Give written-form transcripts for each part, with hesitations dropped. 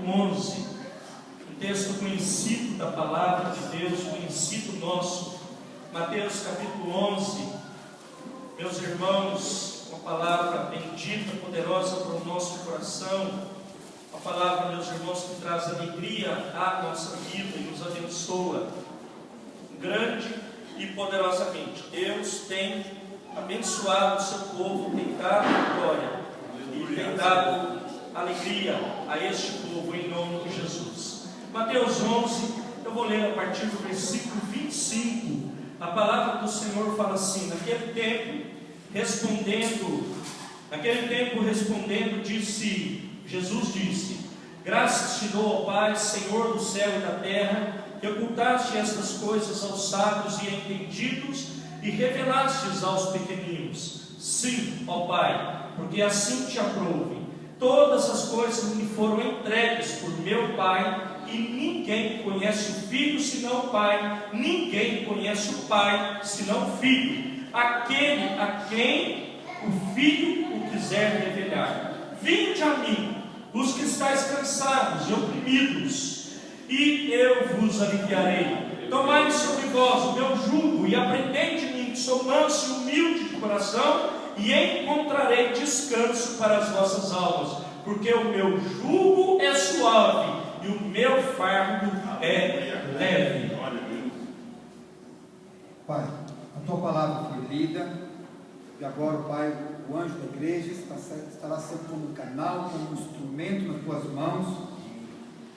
11, um texto conhecido da palavra de Deus, conhecido nosso. Mateus capítulo 11, meus irmãos, uma palavra bendita, poderosa para o nosso coração, uma palavra, meus irmãos, que traz alegria à nossa vida e nos abençoa grande e poderosamente. Deus tem abençoado o seu povo, tem dado glória e tem dado alegria a este povo em nome de Jesus. Mateus 11, eu vou ler a partir do versículo 25. A palavra do Senhor fala assim: naquele tempo respondendo, Jesus disse: graças te dou, ó Pai, Senhor do céu e da terra, que ocultaste estas coisas aos sábios e entendidos e revelastes aos pequeninos. Sim, ó Pai, porque assim te aprouve. Todas as coisas me foram entregues por meu Pai, e ninguém conhece o Filho senão o Pai, ninguém conhece o Pai senão o Filho, aquele a quem o Filho o quiser revelar. Vinde a mim, os que estáis cansados e oprimidos, e eu vos aliviarei. Tomai sobre vós o meu jugo e aprendei de mim, que sou manso e humilde de coração, e encontrarei descanso para as vossas almas, porque o meu jugo é suave e o meu fardo é leve. Pai, a tua palavra foi lida, e agora, Pai, o anjo da igreja estará sempre como canal, como instrumento nas tuas mãos.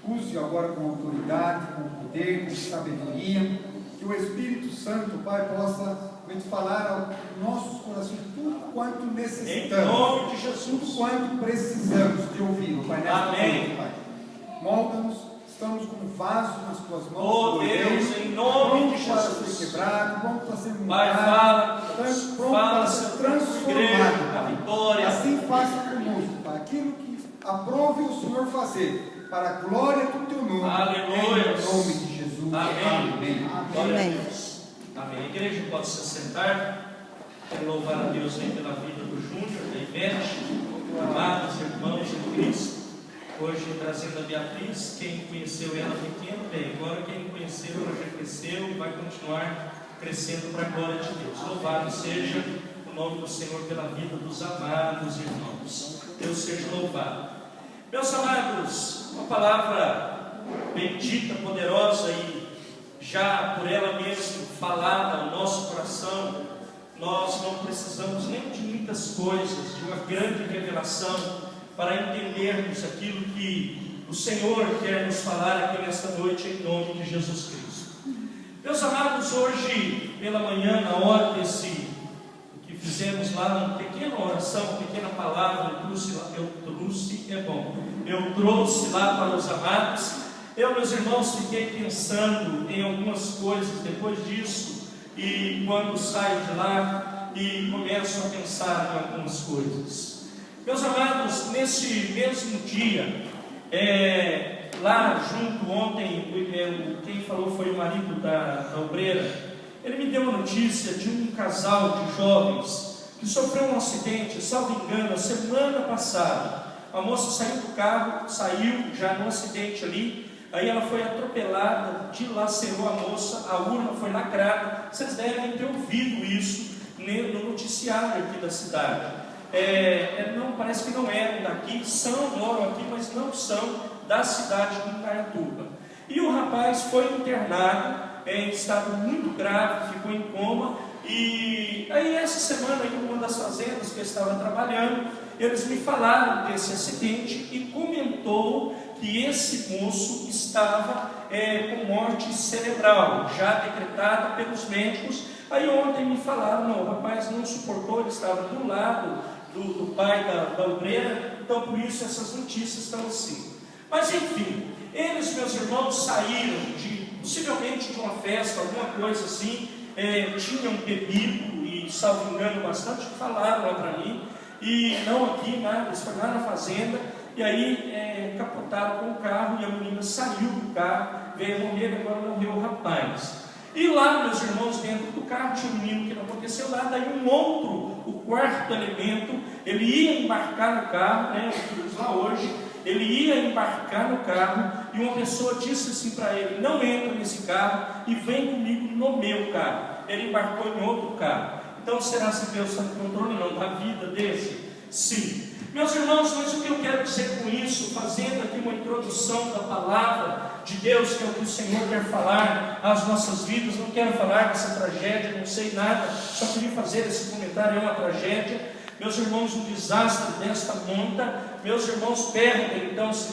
Use agora com autoridade, com poder, com sabedoria, que o Espírito Santo, Pai, possa falar aos nossos corações tudo quanto necessitamos, em nome de Jesus, tudo quanto precisamos de ouvir, Pai, nesta noite, Pai. Molda-nos, estamos com um vaso nas tuas mãos, oh Deus, em nome de Jesus, para ser quebrado, pronto para ser mudado, Pai, fala, pronto para ser transformado, a vitória. Assim faça conosco, Pai, aquilo que aprove o Senhor fazer, para a glória do teu nome. Aleluia. Em nome de Jesus. Amém. Amém. Glória a Deus. Amém. A igreja pode se sentar. Quero louvar a Deus aí pela vida do Júnior, da Ivete, amados irmãos em Cristo. Hoje trazendo a Beatriz. Quem conheceu ela pequena, bem, agora quem conheceu, ela já cresceu e vai continuar crescendo para a glória de Deus. Louvado seja o nome do Senhor pela vida dos amados irmãos. Deus seja louvado. Meus amados, uma palavra bendita, poderosa e já por ela mesma falada ao nosso coração. Nós não precisamos nem de muitas coisas, de uma grande revelação para entendermos aquilo que o Senhor quer nos falar aqui nesta noite em nome de Jesus Cristo. Meus amados, hoje pela manhã, na hora que fizemos lá uma pequena oração, uma pequena palavra, eu trouxe lá para os amados. Eu, meus irmãos, fiquei pensando em algumas coisas depois disso, e quando saio de lá e começo a pensar em algumas coisas. Meus amados, nesse mesmo dia, lá junto ontem, quem falou foi o marido da obreira. Ele me deu uma notícia de um casal de jovens que sofreu um acidente, salvo engano, a semana passada. A moça saiu do carro, saiu já no acidente ali, aí ela foi atropelada, dilacerou a moça, a urna foi lacrada. Vocês devem ter ouvido isso no noticiário aqui da cidade. Não, parece que não eram daqui, moram aqui, mas não são da cidade de Indaiatuba. E o rapaz foi internado em estado muito grave, ficou em coma. E aí essa semana, em uma das fazendas que eu estava trabalhando, eles me falaram desse acidente e comentou que esse moço estava com morte cerebral, já decretada pelos médicos. Aí ontem me falaram, não, o rapaz não suportou, ele estava do lado do pai da obreira, então por isso essas notícias estão assim. Mas enfim, eles, meus irmãos, saíram possivelmente de uma festa, alguma coisa assim, tinham bebido e, salvo engano, bastante, falaram lá para mim, e não aqui, nada, eles foram lá na fazenda, e aí capotaram com o carro, e a menina saiu do carro, veio morrer, agora morreu o rapaz. E lá, meus irmãos, dentro do carro, tinha um menino que não aconteceu lá, daí um outro, o quarto elemento, ele ia embarcar no carro, né, lá hoje, Ele ia embarcar no carro e uma pessoa disse assim para ele: não entra nesse carro e vem comigo no meu carro. Ele embarcou em outro carro. Então será que Deus está no controle não da vida desse? Sim. Meus irmãos, mas o que eu quero dizer com isso, fazendo aqui uma introdução da palavra de Deus, que é o que o Senhor quer falar às nossas vidas, não quero falar dessa tragédia, não sei nada, só queria fazer esse comentário, é uma tragédia. Meus irmãos, um desastre desta monta. Meus irmãos, perguntem então se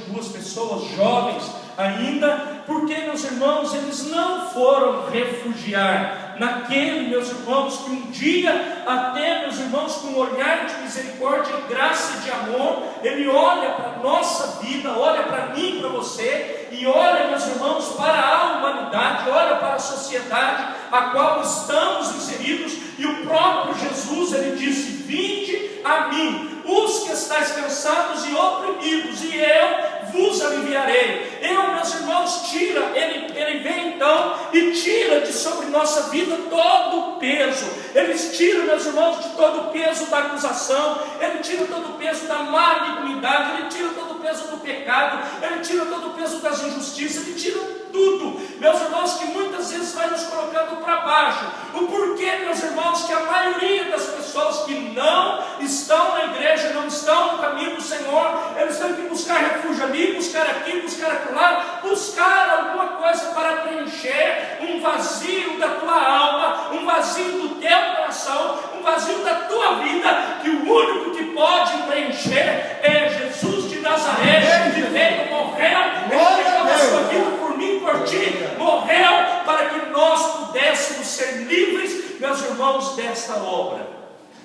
duas pessoas jovens ainda, porque meus irmãos, eles não foram refugiar naquele, meus irmãos, que um dia até, meus irmãos, com um olhar de misericórdia, de graça e de amor, ele olha para a nossa vida, olha para mim, para você, e olha, meus irmãos, para a humanidade, olha para a sociedade a qual estamos inseridos, e o próprio Jesus, ele disse: vinde a mim, os que estáis cansados e oprimidos, e eu vos aliviarei. Meus irmãos, ele vem então e tira de sobre nossa vida todo o peso. Ele tira, meus irmãos, de todo o peso da acusação, ele tira todo o peso da malignidade, ele tira todo o peso do pecado, ele tira todo o peso das injustiças, ele tira tudo, meus irmãos, que muitas vezes vai nos colocando para baixo. O porquê, meus irmãos, que a maioria das pessoas que não estão na igreja, não estão no caminho do Senhor, eles têm que buscar refúgio ali, buscar aqui, buscar acolá, buscar alguma coisa para preencher um vazio da tua alma, um vazio do teu coração, um vazio da tua vida, que o único que pode preencher é Jesus de Nazaré, que veio, morreu, entregou a sua vida por mim, por ti, morreu para que nós pudéssemos ser livres, meus irmãos, desta obra.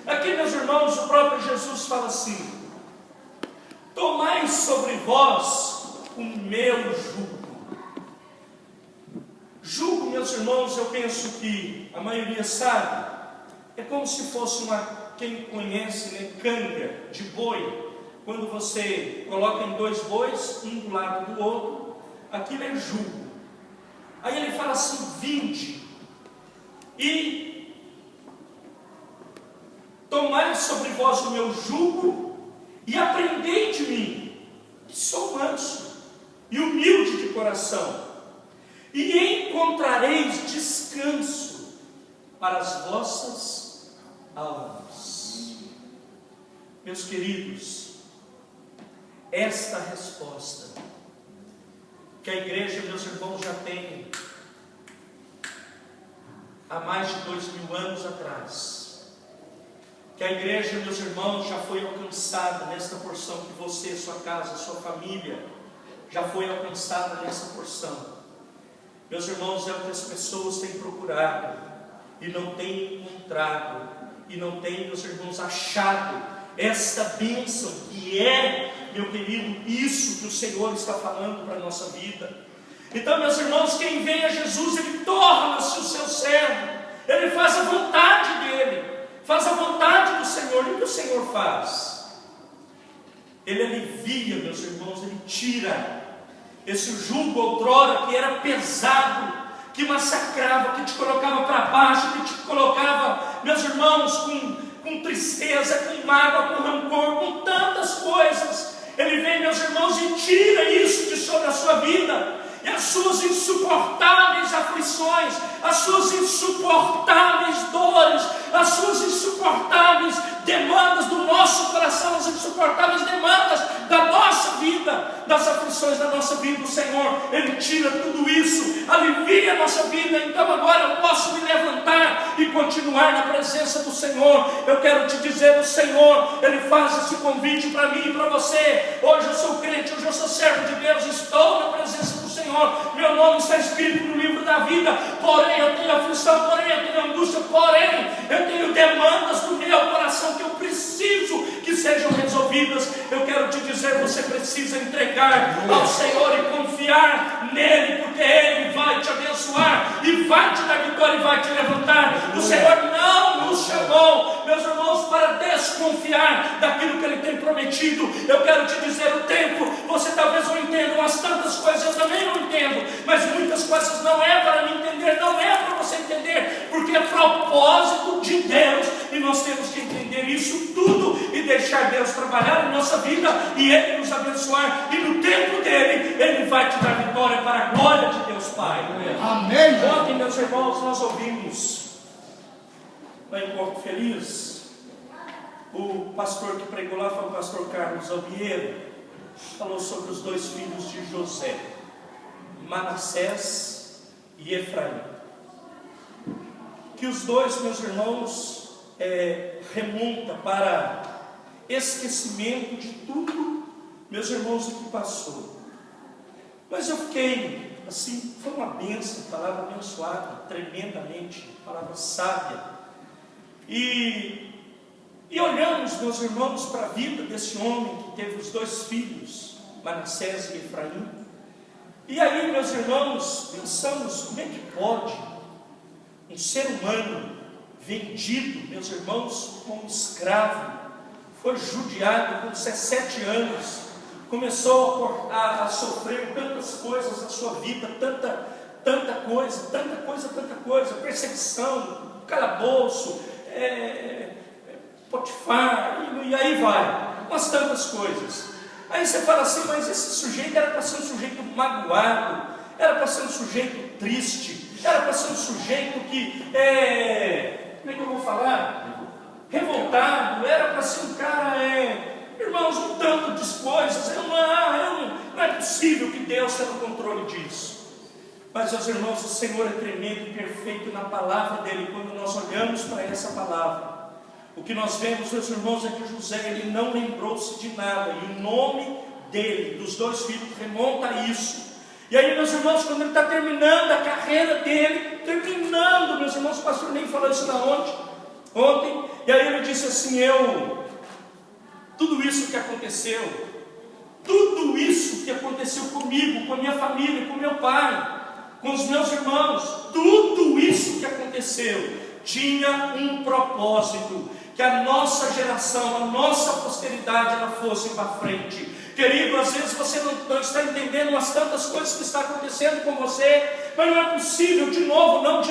Aqui, meus irmãos, o próprio Jesus fala assim: tomai sobre vós o meu jugo. Jugo, meus irmãos, eu penso que a maioria sabe, é como se fosse quem conhece, né, canga de boi. Quando você coloca em dois bois, um do lado do outro, aquilo é jugo. Aí ele fala assim: vinde e tomai sobre vós o meu jugo e aprendei de mim, que sou manso e humilde de coração, e encontrareis descanso para as vossas almas. Meus queridos, esta resposta que a igreja, meus irmãos, já tem há mais de 2000 anos atrás, que a igreja, meus irmãos, já foi alcançada nesta porção, que você, sua casa, sua família, já foi alcançada nessa porção. Meus irmãos, é o que as pessoas têm procurado e não têm encontrado, e não têm, meus irmãos, achado esta bênção que é, meu querido, isso que o Senhor está falando para a nossa vida. Então, meus irmãos, quem vem a Jesus, ele torna-se o seu servo, ele faz a vontade dele, faz a vontade do Senhor. E o que o Senhor faz? Ele alivia, meus irmãos, ele tira esse jugo outrora que era pesado, que massacrava, que te colocava para baixo, que te colocava, meus irmãos, com tristeza, com mágoa, com rancor, com tantas coisas. Ele vem, meus irmãos, e tira isso de sobre a sua vida, e as suas insuportáveis aflições, as suas insuportáveis dores, as suas insuportáveis demandas do nosso coração, as insuportáveis demandas da nossa vida, das aflições da nossa vida. O Senhor, ele tira tudo isso, alivia a nossa vida. Então agora eu posso me levantar e continuar na presença do Senhor. Eu quero te dizer, o Senhor, ele faz esse convite para mim e para você. Hoje eu sou crente, hoje eu sou servo de Deus, estou na presença do Senhor, meu nome está escrito no livro da vida, porém eu tenho aflição, porém eu tenho angústia, porém eu tenho demandas do meu coração que eu preciso que sejam resolvidas. Eu quero te dizer, você precisa entregar ao Senhor e confiar nele, porque ele vai te abençoar e vai te dar vitória e vai te levantar. O Senhor não nos chamou, meus irmãos, para desconfiar daquilo que ele tem prometido. Eu quero te dizer, o tempo, você talvez não entenda, mas tantas coisas eu também não entendo, mas muitas coisas não é para me entender, não é para você entender, porque é propósito de Deus, e nós temos que entender isso tudo e deixar deixar Deus trabalhar em nossa vida e Ele nos abençoar, e no tempo dele, Ele vai te dar vitória para a glória de Deus Pai. Amém. Ontem, meus irmãos, nós ouvimos lá em Porto Feliz, o pastor que pregou lá foi o pastor Carlos Alvieira, falou sobre os dois filhos de José, Manassés e Efraim. Que os dois, meus irmãos, remonta para esquecimento de tudo, meus irmãos, o que passou. Mas eu fiquei assim, foi uma bênção, palavra abençoada, tremendamente, palavra sábia. E olhamos, meus irmãos, para a vida desse homem que teve os dois filhos, Manassés e Efraim. E aí, meus irmãos, pensamos, como é que pode um ser humano vendido, meus irmãos, como escravo, foi judiado com 17 anos, começou a sofrer tantas coisas na sua vida, tanta coisa, perseguição, calabouço, Potifar, e aí vai, umas tantas coisas. Aí você fala assim, mas esse sujeito era para ser um sujeito magoado, era para ser um sujeito triste, era para ser um sujeito que, como é que eu vou falar? Revoltado, era para ser um cara, irmãos, um tanto de coisas, não é possível que Deus tenha o controle disso. Mas, meus irmãos, o Senhor é tremendo e perfeito na palavra dele. Quando nós olhamos para essa palavra, o que nós vemos, meus irmãos, é que José, ele não lembrou-se de nada, e o nome dele, dos dois filhos, remonta a isso. E aí, meus irmãos, quando ele está terminando a carreira dele, meus irmãos, o pastor nem falou isso ontem, e aí ele disse assim, tudo isso que aconteceu comigo, com a minha família, com meu pai, com os meus irmãos, tudo isso que aconteceu, tinha um propósito, que a nossa geração, a nossa posteridade, ela fosse para frente. Querido, às vezes você não está entendendo umas tantas coisas que estão acontecendo com você, mas não é possível, de novo, nós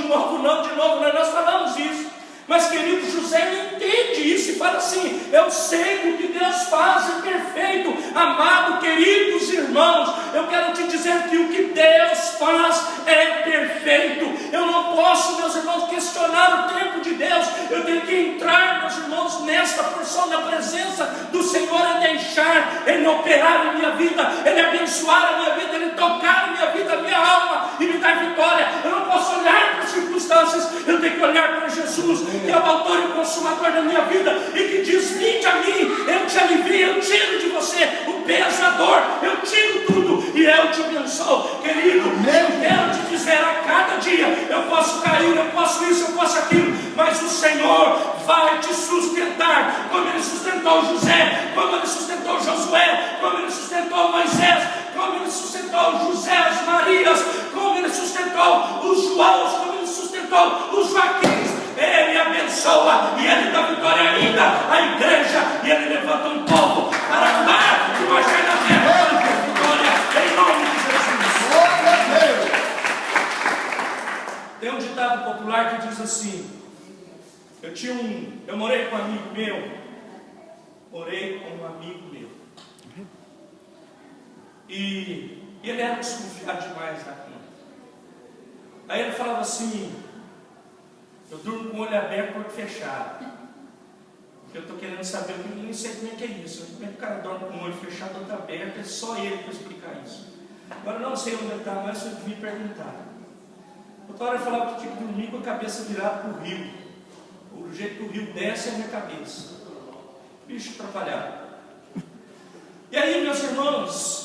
falamos isso. Mas, querido, José não entende isso e fala assim, eu sei que o que Deus faz é perfeito. Amado, queridos irmãos, eu quero te dizer que o que Deus faz é perfeito. Eu não posso, meus irmãos, questionar o tempo de Deus. Eu tenho que entrar, meus irmãos, nesta porção da presença do Senhor e deixar Ele operar a minha vida, Ele abençoar a minha vida, Ele tocar a minha vida, a minha alma e me dar vitória. Eu não posso olhar para as circunstâncias, eu tenho que olhar para Jesus, que é o autor e o consumador da minha vida, e que diz, vinde a mim, eu te alivio, eu tiro de você o peso, a dor, eu tiro tudo, e eu te abençoo. Querido, eu quero te dizer, a cada dia, eu posso cair, eu posso isso, eu posso aquilo, mas o Senhor vai te sustentar, como Ele sustentou José, como Ele sustentou Josué, como Ele sustentou Moisés, como Ele sustentou José, as Marias, como Ele sustentou os Joãos, como Ele sustentou os Joaquins. Ele abençoa e Ele dá vitória ainda à igreja, e Ele levanta um povo para andar e marchar na terra para ter vitória em nome de Jesus. Tem um ditado popular que diz assim, eu morei com um amigo meu, e ele era desconfiado demais da conta. Aí ele falava assim, eu durmo com o olho aberto e o olho fechado. Eu estou querendo saber, eu nem sei como é que é isso. Como é que o cara dorme com o olho fechado e o outro aberto? É só ele para explicar isso. Agora eu não sei onde ele está, mas eu devia perguntar. Outra hora eu falava que tinha que dormir com a cabeça virada para o rio. O jeito que o rio desce é a minha cabeça. Bicho atrapalhado. E aí, meus irmãos,